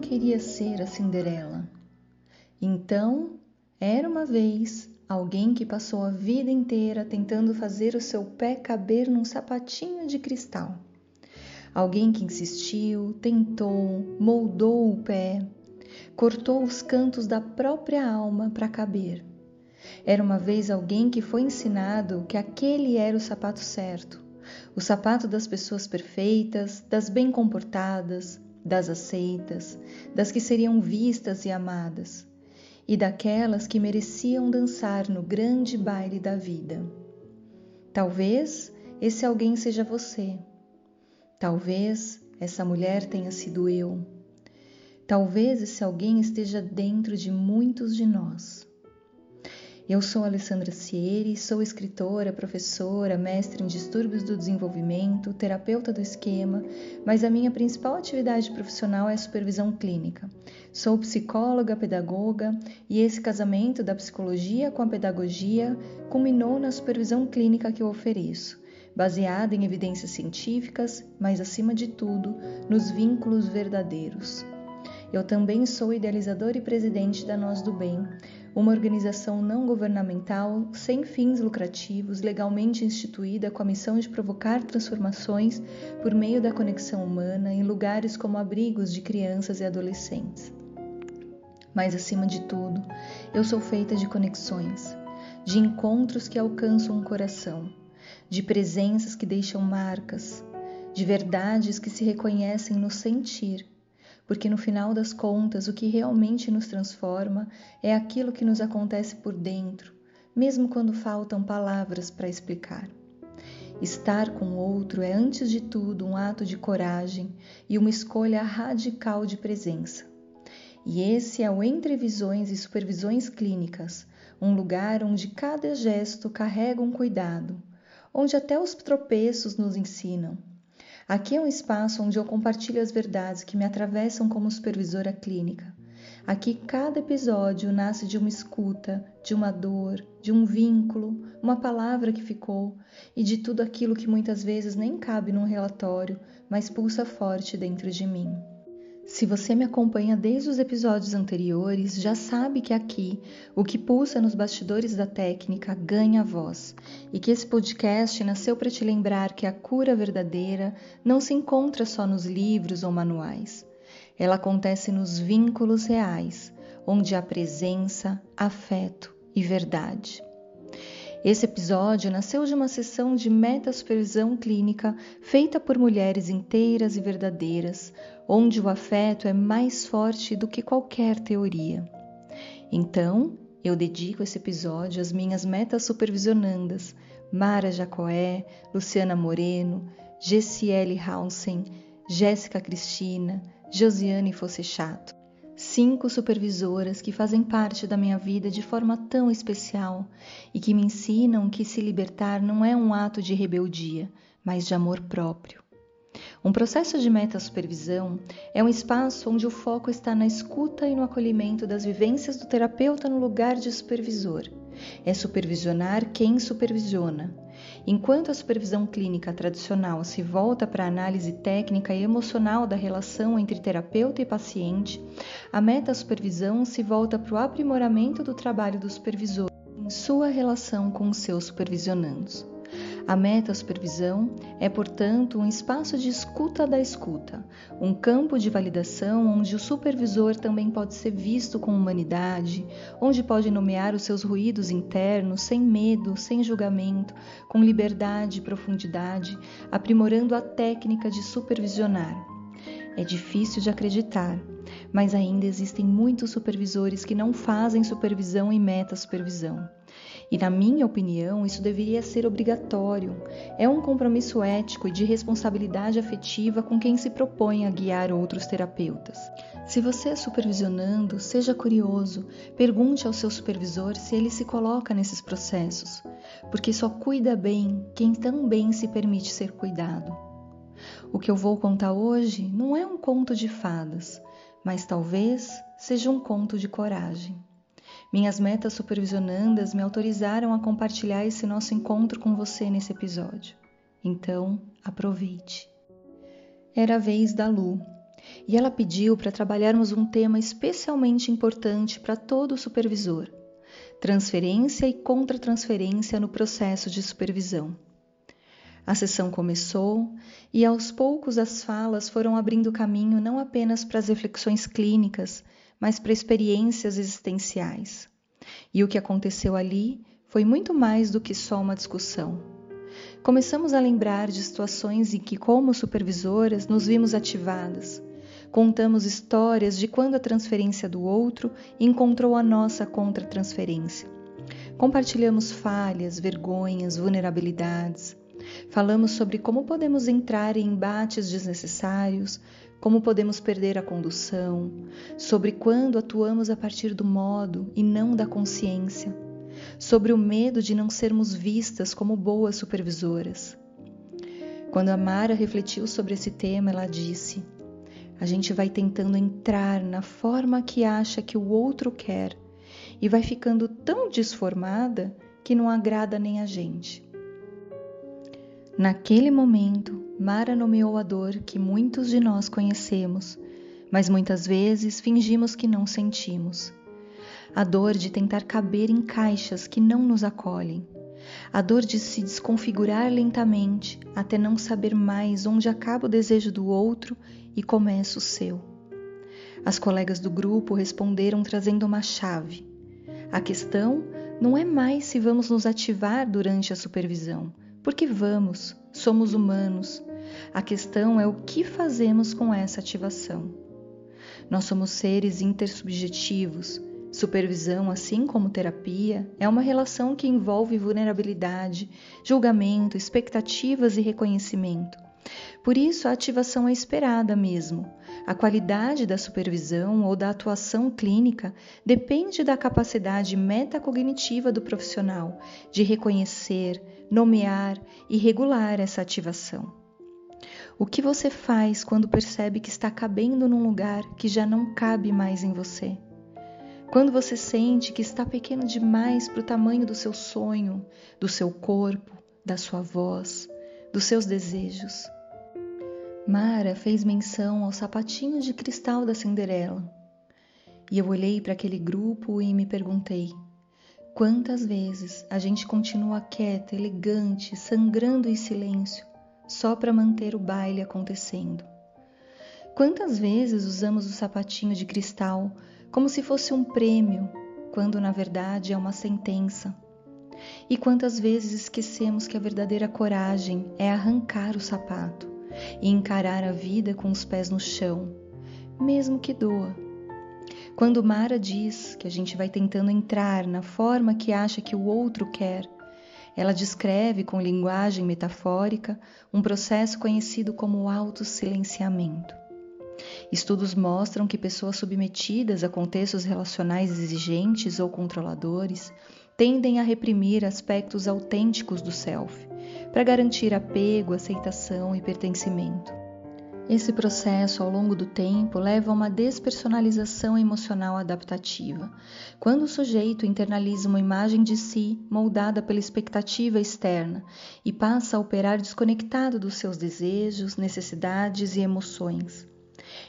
queria ser a Cinderela. Então, era uma vez alguém que passou a vida inteira tentando fazer o seu pé caber num sapatinho de cristal. Alguém que insistiu, tentou, moldou o pé, cortou os cantos da própria alma para caber. Era uma vez alguém que foi ensinado que aquele era o sapato certo, o sapato das pessoas perfeitas, das bem comportadas, das aceitas, das que seriam vistas e amadas, e daquelas que mereciam dançar no grande baile da vida. Talvez esse alguém seja você. Talvez essa mulher tenha sido eu. Talvez esse alguém esteja dentro de muitos de nós. Eu sou Alessandra Sieri, sou escritora, professora, mestre em distúrbios do desenvolvimento, terapeuta do esquema, mas a minha principal atividade profissional é a supervisão clínica. Sou psicóloga, pedagoga e esse casamento da psicologia com a pedagogia culminou na supervisão clínica que eu ofereço, baseada em evidências científicas, mas acima de tudo, nos vínculos verdadeiros. Eu também sou idealizadora e presidente da Nós do Bem, uma organização não governamental sem fins lucrativos, legalmente instituída com a missão de provocar transformações por meio da conexão humana em lugares como abrigos de crianças e adolescentes. Mas, acima de tudo, eu sou feita de conexões, de encontros que alcançam um coração, de presenças que deixam marcas, de verdades que se reconhecem no sentir, porque no final das contas o que realmente nos transforma é aquilo que nos acontece por dentro, mesmo quando faltam palavras para explicar. Estar com o outro é antes de tudo um ato de coragem e uma escolha radical de presença. E esse é o Entre Visões e Supervisões Clínicas, um lugar onde cada gesto carrega um cuidado, onde até os tropeços nos ensinam. Aqui é um espaço onde eu compartilho as verdades que me atravessam como supervisora clínica. Aqui cada episódio nasce de uma escuta, de uma dor, de um vínculo, uma palavra que ficou e de tudo aquilo que muitas vezes nem cabe num relatório, mas pulsa forte dentro de mim. Se você me acompanha desde os episódios anteriores, já sabe que aqui, o que pulsa nos bastidores da técnica ganha voz e que esse podcast nasceu para te lembrar que a cura verdadeira não se encontra só nos livros ou manuais. Ela acontece nos vínculos reais, onde há presença, afeto e verdade. Esse episódio nasceu de uma sessão de meta-supervisão clínica feita por mulheres inteiras e verdadeiras, onde o afeto é mais forte do que qualquer teoria. Então, eu dedico esse episódio às minhas meta-supervisionandas, Mara Jacoé, Luciana Moreno, Gessiele Hausen, Jéssica Cristina, Josiane Fossechato. 5 supervisoras que fazem parte da minha vida de forma tão especial e que me ensinam que se libertar não é um ato de rebeldia, mas de amor próprio. Um processo de meta-supervisão é um espaço onde o foco está na escuta e no acolhimento das vivências do terapeuta no lugar de supervisor. É supervisionar quem supervisiona. Enquanto a supervisão clínica tradicional se volta para a análise técnica e emocional da relação entre terapeuta e paciente, a meta-supervisão se volta para o aprimoramento do trabalho do supervisor em sua relação com os seus supervisionandos. A meta-supervisão é, portanto, um espaço de escuta da escuta, um campo de validação onde o supervisor também pode ser visto com humanidade, onde pode nomear os seus ruídos internos sem medo, sem julgamento, com liberdade e profundidade, aprimorando a técnica de supervisionar. É difícil de acreditar, mas ainda existem muitos supervisores que não fazem supervisão e meta-supervisão. E, na minha opinião, isso deveria ser obrigatório. É um compromisso ético e de responsabilidade afetiva com quem se propõe a guiar outros terapeutas. Se você é supervisionando, seja curioso, pergunte ao seu supervisor se ele se coloca nesses processos, porque só cuida bem quem também se permite ser cuidado. O que eu vou contar hoje não é um conto de fadas, mas talvez seja um conto de coragem. Minhas metas supervisionandas me autorizaram a compartilhar esse nosso encontro com você nesse episódio. Então, aproveite. Era a vez da Lu. E ela pediu para trabalharmos um tema especialmente importante para todo supervisor: transferência e contra-transferência no processo de supervisão. A sessão começou e aos poucos as falas foram abrindo caminho não apenas para as reflexões clínicas, mas para experiências existenciais. E o que aconteceu ali foi muito mais do que só uma discussão. Começamos a lembrar de situações em que, como supervisoras, nos vimos ativadas. Contamos histórias de quando a transferência do outro encontrou a nossa contra-transferência. Compartilhamos falhas, vergonhas, vulnerabilidades. Falamos sobre como podemos entrar em embates desnecessários, como podemos perder a condução, sobre quando atuamos a partir do modo e não da consciência, sobre o medo de não sermos vistas como boas supervisoras. Quando a Mara refletiu sobre esse tema, ela disse: a gente vai tentando entrar na forma que acha que o outro quer e vai ficando tão desformada que não agrada nem a gente. Naquele momento, Mara nomeou a dor que muitos de nós conhecemos, mas muitas vezes fingimos que não sentimos. A dor de tentar caber em caixas que não nos acolhem. A dor de se desconfigurar lentamente até não saber mais onde acaba o desejo do outro e começa o seu. As colegas do grupo responderam trazendo uma chave. A questão não é mais se vamos nos ativar durante a supervisão, porque vamos, somos humanos. A questão é o que fazemos com essa ativação. Nós somos seres intersubjetivos. Supervisão, assim como terapia, é uma relação que envolve vulnerabilidade, julgamento, expectativas e reconhecimento. Por isso, a ativação é esperada mesmo. A qualidade da supervisão ou da atuação clínica depende da capacidade metacognitiva do profissional de reconhecer, nomear e regular essa ativação. O que você faz quando percebe que está cabendo num lugar que já não cabe mais em você? Quando você sente que está pequeno demais para o tamanho do seu sonho, do seu corpo, da sua voz, dos seus desejos? Mara fez menção ao sapatinho de cristal da Cinderela. E eu olhei para aquele grupo e me perguntei: quantas vezes a gente continua quieta, elegante, sangrando em silêncio, só para manter o baile acontecendo? Quantas vezes usamos o sapatinho de cristal como se fosse um prêmio, quando na verdade é uma sentença? E quantas vezes esquecemos que a verdadeira coragem é arrancar o sapato e encarar a vida com os pés no chão, mesmo que doa? Quando Mara diz que a gente vai tentando entrar na forma que acha que o outro quer, ela descreve com linguagem metafórica um processo conhecido como autossilenciamento. Estudos mostram que pessoas submetidas a contextos relacionais exigentes ou controladores tendem a reprimir aspectos autênticos do self, para garantir apego, aceitação e pertencimento. Esse processo, ao longo do tempo, leva a uma despersonalização emocional adaptativa, quando o sujeito internaliza uma imagem de si moldada pela expectativa externa e passa a operar desconectado dos seus desejos, necessidades e emoções.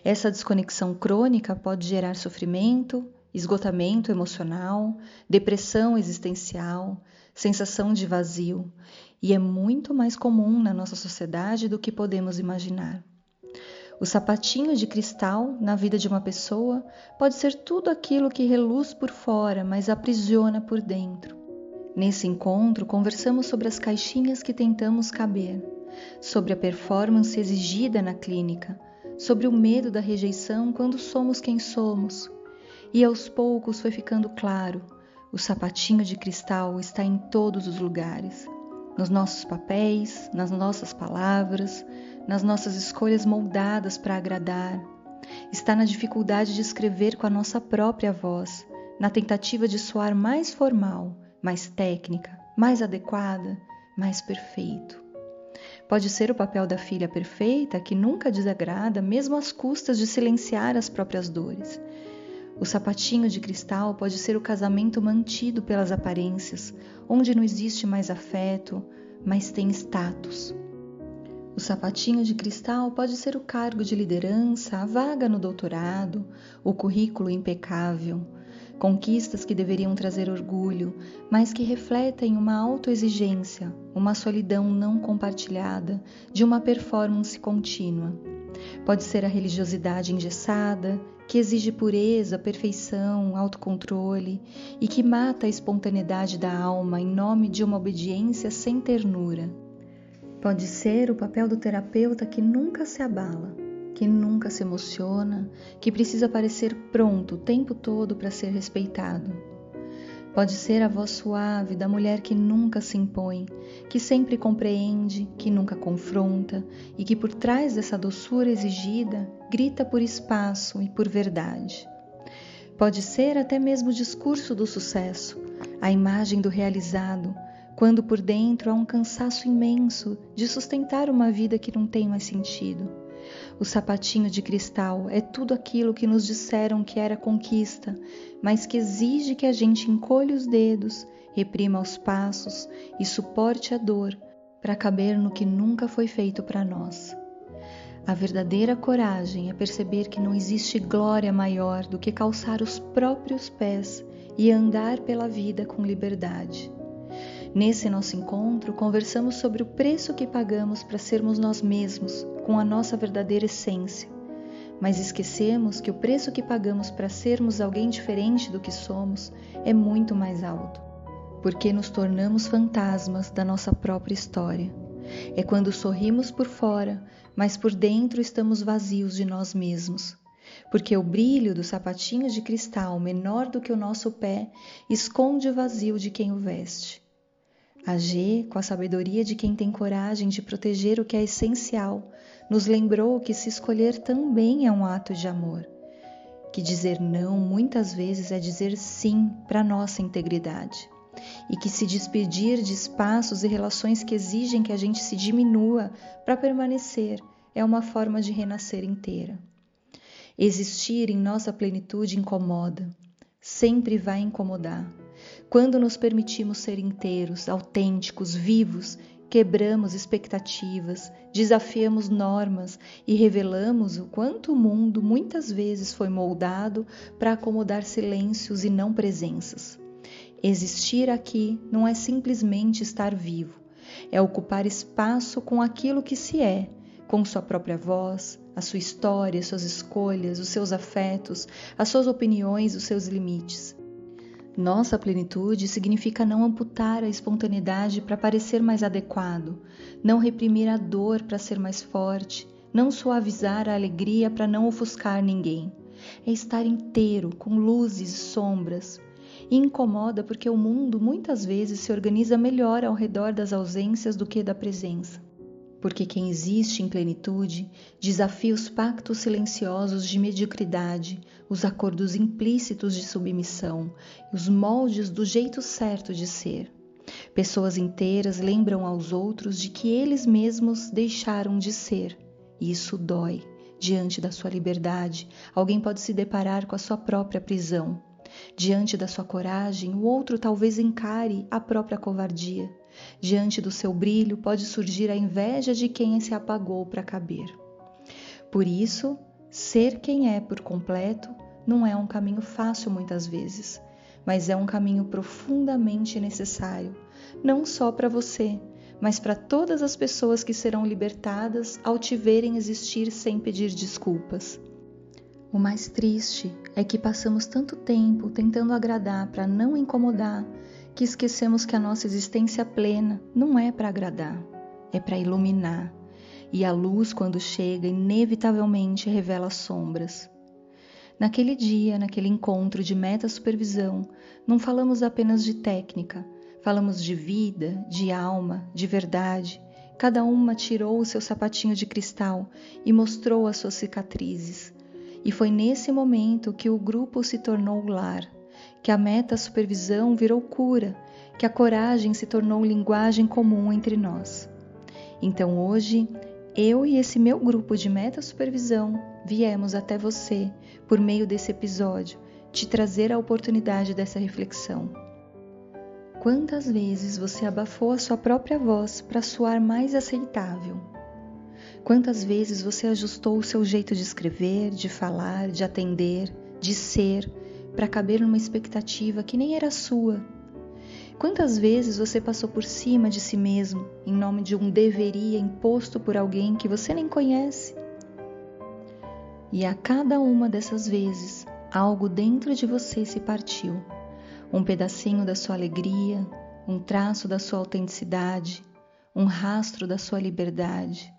Essa desconexão crônica pode gerar sofrimento, esgotamento emocional, depressão existencial, sensação de vazio, e é muito mais comum na nossa sociedade do que podemos imaginar. O sapatinho de cristal na vida de uma pessoa pode ser tudo aquilo que reluz por fora, mas aprisiona por dentro. Nesse encontro, conversamos sobre as caixinhas que tentamos caber, sobre a performance exigida na clínica, sobre o medo da rejeição quando somos quem somos. E aos poucos foi ficando claro: o sapatinho de cristal está em todos os lugares, nos nossos papéis, nas nossas palavras, nas nossas escolhas moldadas para agradar. Está na dificuldade de escrever com a nossa própria voz, na tentativa de soar mais formal, mais técnica, mais adequada, mais perfeito. Pode ser o papel da filha perfeita que nunca desagrada, mesmo às custas de silenciar as próprias dores. O sapatinho de cristal pode ser o casamento mantido pelas aparências, onde não existe mais afeto, mas tem status. O sapatinho de cristal pode ser o cargo de liderança, a vaga no doutorado, o currículo impecável, conquistas que deveriam trazer orgulho, mas que refletem uma autoexigência, uma solidão não compartilhada, de uma performance contínua. Pode ser a religiosidade engessada, que exige pureza, perfeição, autocontrole e que mata a espontaneidade da alma em nome de uma obediência sem ternura. Pode ser o papel do terapeuta que nunca se abala, que nunca se emociona, que precisa parecer pronto o tempo todo para ser respeitado. Pode ser a voz suave da mulher que nunca se impõe, que sempre compreende, que nunca confronta e que por trás dessa doçura exigida grita por espaço e por verdade. Pode ser até mesmo o discurso do sucesso, a imagem do realizado, quando por dentro há um cansaço imenso de sustentar uma vida que não tem mais sentido. O sapatinho de cristal é tudo aquilo que nos disseram que era conquista, mas que exige que a gente encolha os dedos, reprima os passos e suporte a dor para caber no que nunca foi feito para nós. A verdadeira coragem é perceber que não existe glória maior do que calçar os próprios pés e andar pela vida com liberdade. Nesse nosso encontro, conversamos sobre o preço que pagamos para sermos nós mesmos, com a nossa verdadeira essência. Mas esquecemos que o preço que pagamos para sermos alguém diferente do que somos é muito mais alto, porque nos tornamos fantasmas da nossa própria história. É quando sorrimos por fora, mas por dentro estamos vazios de nós mesmos. Porque o brilho do sapatinho de cristal menor do que o nosso pé esconde o vazio de quem o veste. A G, com a sabedoria de quem tem coragem de proteger o que é essencial, nos lembrou que se escolher também é um ato de amor, que dizer não muitas vezes é dizer sim para nossa integridade, e que se despedir de espaços e relações que exigem que a gente se diminua para permanecer é uma forma de renascer inteira. Existir em nossa plenitude incomoda, sempre vai incomodar. Quando nos permitimos ser inteiros, autênticos, vivos, quebramos expectativas, desafiamos normas e revelamos o quanto o mundo muitas vezes foi moldado para acomodar silêncios e não presenças. Existir aqui não é simplesmente estar vivo, é ocupar espaço com aquilo que se é, com sua própria voz, a sua história, suas escolhas, os seus afetos, as suas opiniões, os seus limites. Nossa plenitude significa não amputar a espontaneidade para parecer mais adequado, não reprimir a dor para ser mais forte, não suavizar a alegria para não ofuscar ninguém. É estar inteiro, com luzes e sombras. E incomoda porque o mundo muitas vezes se organiza melhor ao redor das ausências do que da presença. Porque quem existe em plenitude desafia os pactos silenciosos de mediocridade, os acordos implícitos de submissão e os moldes do jeito certo de ser. Pessoas inteiras lembram aos outros de que eles mesmos deixaram de ser, e isso dói. Diante da sua liberdade, alguém pode se deparar com a sua própria prisão. Diante da sua coragem, o outro talvez encare a própria covardia. Diante do seu brilho pode surgir a inveja de quem se apagou para caber. Por isso, ser quem é por completo não é um caminho fácil muitas vezes, mas é um caminho profundamente necessário, não só para você, mas para todas as pessoas que serão libertadas ao te verem existir sem pedir desculpas. O mais triste é que passamos tanto tempo tentando agradar para não incomodar, que esquecemos que a nossa existência plena não é para agradar, é para iluminar. E a luz, quando chega, inevitavelmente revela sombras. Naquele dia, naquele encontro de meta-supervisão, não falamos apenas de técnica, falamos de vida, de alma, de verdade. Cada uma tirou o seu sapatinho de cristal e mostrou as suas cicatrizes. E foi nesse momento que o grupo se tornou lar, que a meta-supervisão virou cura, que a coragem se tornou linguagem comum entre nós. Então hoje, eu e esse meu grupo de meta-supervisão viemos até você, por meio desse episódio, te trazer a oportunidade dessa reflexão. Quantas vezes você abafou a sua própria voz para soar mais aceitável? Quantas vezes você ajustou o seu jeito de escrever, de falar, de atender, de ser, para caber numa expectativa que nem era sua? Quantas vezes você passou por cima de si mesmo em nome de um deveria imposto por alguém que você nem conhece? E a cada uma dessas vezes, algo dentro de você se partiu. Um pedacinho da sua alegria, um traço da sua autenticidade, um rastro da sua liberdade.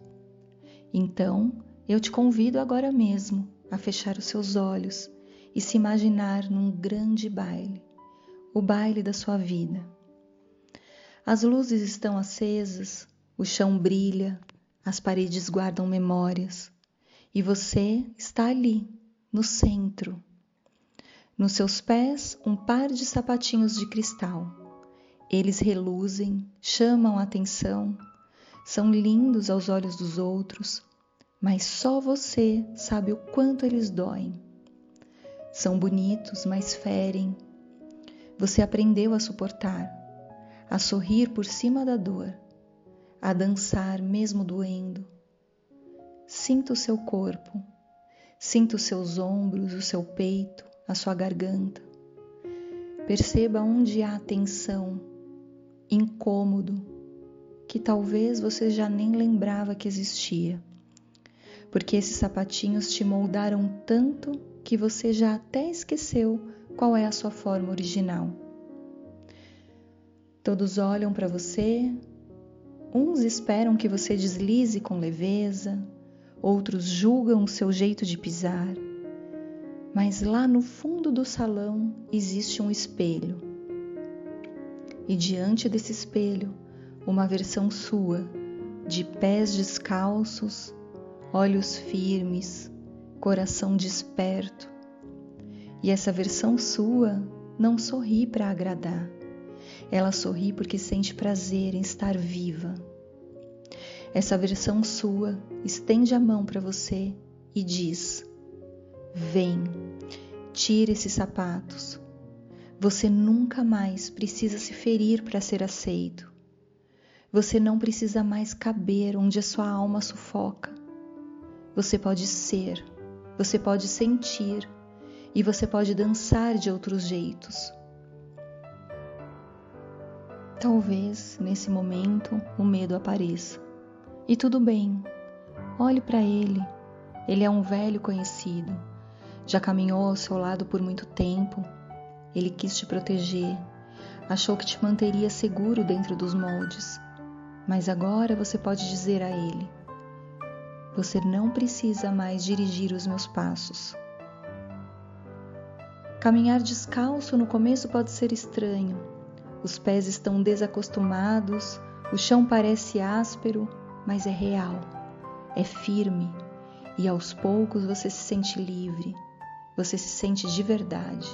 Então, eu te convido agora mesmo a fechar os seus olhos e se imaginar num grande baile, o baile da sua vida. As luzes estão acesas, o chão brilha, as paredes guardam memórias e você está ali, no centro. Nos seus pés, um par de sapatinhos de cristal. Eles reluzem, chamam a atenção, são lindos aos olhos dos outros, mas só você sabe o quanto eles doem. São bonitos, mas ferem. Você aprendeu a suportar, a sorrir por cima da dor, a dançar mesmo doendo. Sinta o seu corpo, sinta os seus ombros, o seu peito, a sua garganta. Perceba onde há tensão, incômodo, que talvez você já nem lembrava que existia, porque esses sapatinhos te moldaram tanto que você já até esqueceu qual é a sua forma original. Todos olham para você, uns esperam que você deslize com leveza, outros julgam o seu jeito de pisar, mas lá no fundo do salão existe um espelho. E diante desse espelho, uma versão sua, de pés descalços, olhos firmes, coração desperto. E essa versão sua não sorri para agradar. Ela sorri porque sente prazer em estar viva. Essa versão sua estende a mão para você e diz: vem, tire esses sapatos. Você nunca mais precisa se ferir para ser aceito. Você não precisa mais caber onde a sua alma sufoca. Você pode ser, você pode sentir e você pode dançar de outros jeitos. Talvez, nesse momento, o medo apareça. E tudo bem, olhe para ele. Ele é um velho conhecido. Já caminhou ao seu lado por muito tempo. Ele quis te proteger. Achou que te manteria seguro dentro dos moldes. Mas agora você pode dizer a ele: você não precisa mais dirigir os meus passos. Caminhar descalço no começo pode ser estranho. Os pés estão desacostumados, o chão parece áspero, mas é real, é firme, e aos poucos você se sente livre, você se sente de verdade.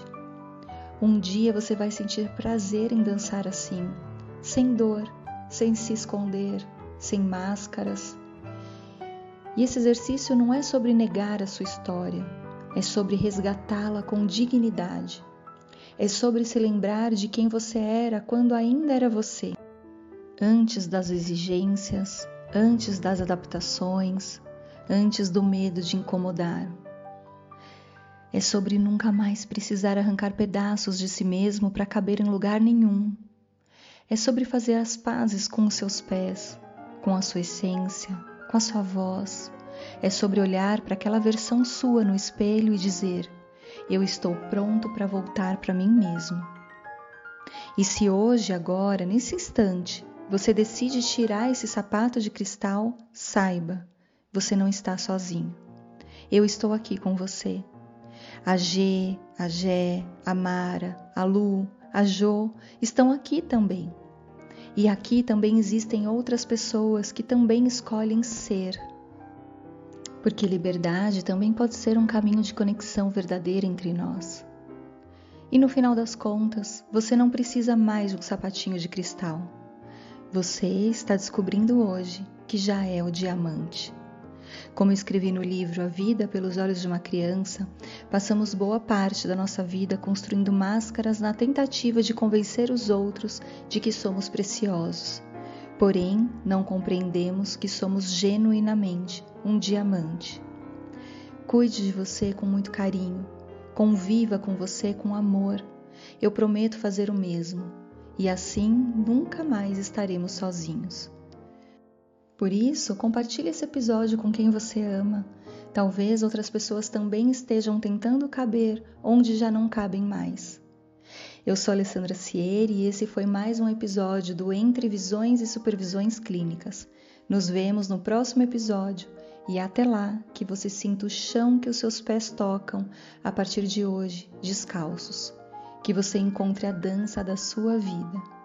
Um dia você vai sentir prazer em dançar assim, sem dor, sem se esconder, sem máscaras. E esse exercício não é sobre negar a sua história, é sobre resgatá-la com dignidade. É sobre se lembrar de quem você era quando ainda era você. Antes das exigências, antes das adaptações, antes do medo de incomodar. É sobre nunca mais precisar arrancar pedaços de si mesmo para caber em lugar nenhum. É sobre fazer as pazes com os seus pés, com a sua essência, com a sua voz. É sobre olhar para aquela versão sua no espelho e dizer: eu estou pronto para voltar para mim mesmo. E se hoje, agora, nesse instante, você decide tirar esse sapato de cristal, saiba, você não está sozinho. Eu estou aqui com você. A G, a Gé, a Mara, a Lu, a Jo estão aqui também. E aqui também existem outras pessoas que também escolhem ser. Porque liberdade também pode ser um caminho de conexão verdadeira entre nós. E no final das contas, você não precisa mais de um sapatinho de cristal. Você está descobrindo hoje que já é o diamante. Como escrevi no livro A Vida pelos Olhos de uma Criança, passamos boa parte da nossa vida construindo máscaras na tentativa de convencer os outros de que somos preciosos, Porém, não compreendemos que somos genuinamente um diamante. Cuide de você com muito carinho, conviva com você com amor. Eu prometo fazer o mesmo, e assim nunca mais estaremos sozinhos. Por isso, compartilhe esse episódio com quem você ama. Talvez outras pessoas também estejam tentando caber onde já não cabem mais. Eu sou Alessandra Sieri e esse foi mais um episódio do Entre Visões e Supervisões Clínicas. Nos vemos no próximo episódio e até lá que você sinta o chão que os seus pés tocam a partir de hoje, descalços. Que você encontre a dança da sua vida.